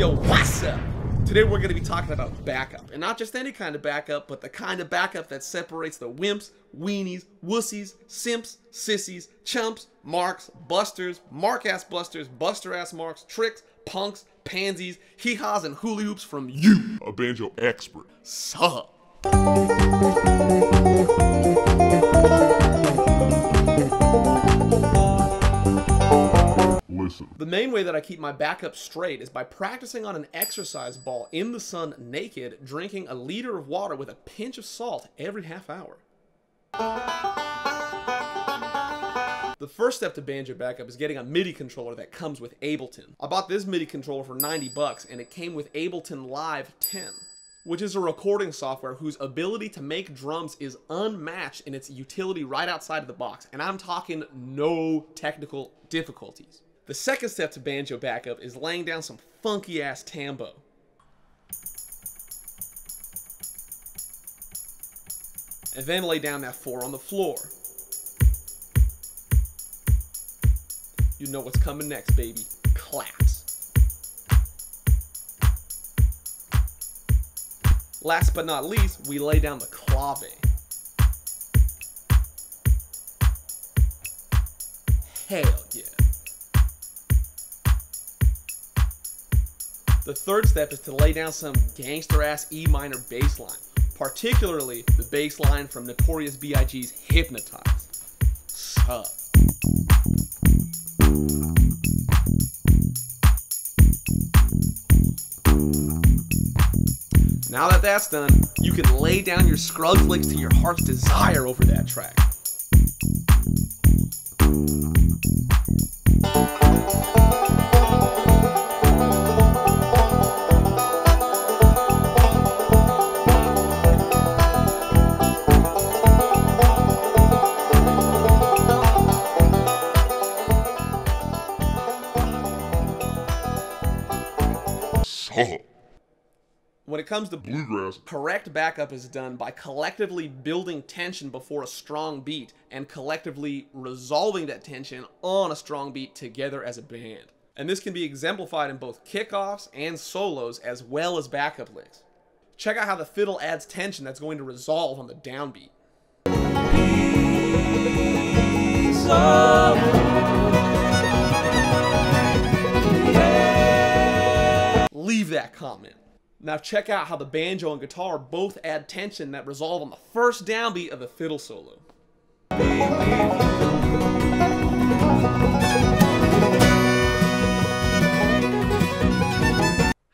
Yo, what's up? Today we're going to be talking about backup, and not just any kind of backup, but the kind of backup that separates the wimps, weenies, wussies, simps, sissies, chumps, marks, busters, mark-ass busters, buster-ass marks, tricks, punks, pansies, hee-haws, and hula hoops from you, a banjo expert. Sup? Listen. The main way that I keep my backup straight is by practicing on an exercise ball in the sun naked, drinking a liter of water with a pinch of salt every half hour. The first step to banjo backup is getting a MIDI controller that comes with Ableton. I bought this MIDI controller for 90 bucks and it came with Ableton Live 10, which is a recording software whose ability to make drums is unmatched in its utility right outside of the box, and I'm talking no technical difficulties. The second step to banjo backup is laying down some funky ass tambo. And then lay down that 4 on the floor. You know what's coming next, baby. Claps. Last but not least, we lay down the clave. Hell yeah. The third step is to lay down some gangster ass E minor bass line, particularly the bass line from Notorious B.I.G.'s Hypnotize. Sup? Now that that's done, you can lay down your scrug licks to your heart's desire over that track. When it comes to bluegrass, correct backup is done by collectively building tension before a strong beat and collectively resolving that tension on a strong beat together as a band. And this can be exemplified in both kickoffs and solos as well as backup licks. Check out how the fiddle adds tension that's going to resolve on the downbeat. Leave that comment. Now check out how the banjo and guitar both add tension that resolve on the first downbeat of the fiddle solo.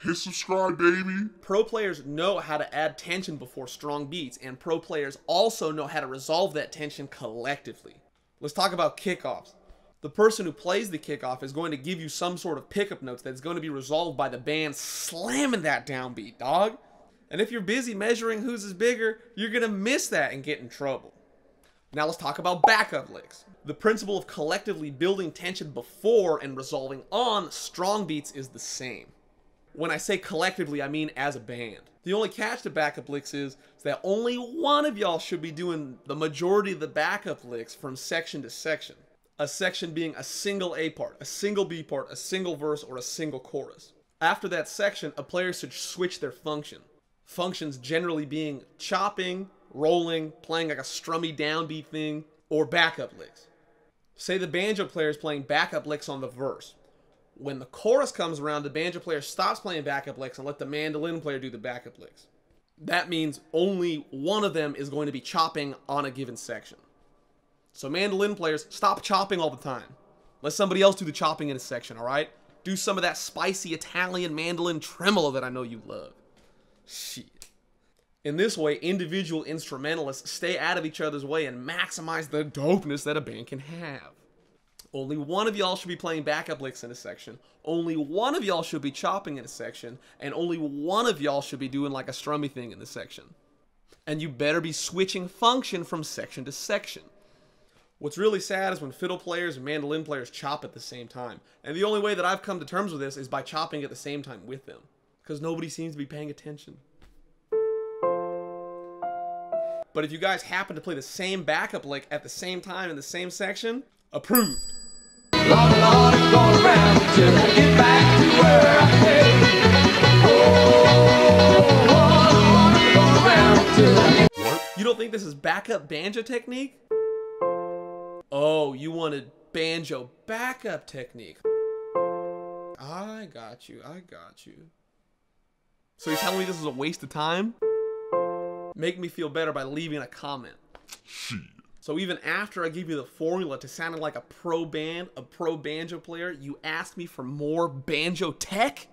Hit subscribe, baby. Pro players know how to add tension before strong beats, and pro players also know how to resolve that tension collectively. Let's talk about kickoffs. The person who plays the kickoff is going to give you some sort of pickup notes that's going to be resolved by the band slamming that downbeat, dog. And if you're busy measuring whose is bigger, you're going to miss that and get in trouble. Now let's talk about backup licks. The principle of collectively building tension before and resolving on strong beats is the same. When I say collectively, I mean as a band. The only catch to backup licks is that only one of y'all should be doing the majority of the backup licks from section to section. A section being a single A part, a single B part, a single verse, or a single chorus. After that section, a player should switch their function. Functions generally being chopping, rolling, playing like a strummy downbeat thing, or backup licks. Say the banjo player is playing backup licks on the verse. When the chorus comes around, the banjo player stops playing backup licks and let the mandolin player do the backup licks. That means only one of them is going to be chopping on a given section. So mandolin players, stop chopping all the time. Let somebody else do the chopping in a section, alright? Do some of that spicy Italian mandolin tremolo that I know you love. Shit. In this way, individual instrumentalists stay out of each other's way and maximize the dopeness that a band can have. Only one of y'all should be playing backup licks in a section, only one of y'all should be chopping in a section, and only one of y'all should be doing like a strummy thing in the section. And you better be switching function from section to section. What's really sad is when fiddle players and mandolin players chop at the same time. And the only way that I've come to terms with this is by chopping at the same time with them. Because nobody seems to be paying attention. But if you guys happen to play the same backup lick at the same time in the same section, approved. Lord, Lord, it's going around till I get back to where I came. don't think this is backup banjo technique? Oh, you wanted banjo backup technique. I got you. So you're telling me this is a waste of time? Make me feel better by leaving a comment. Shit. So even after I give you the formula to sounding like a pro banjo player, you asked me for more banjo tech?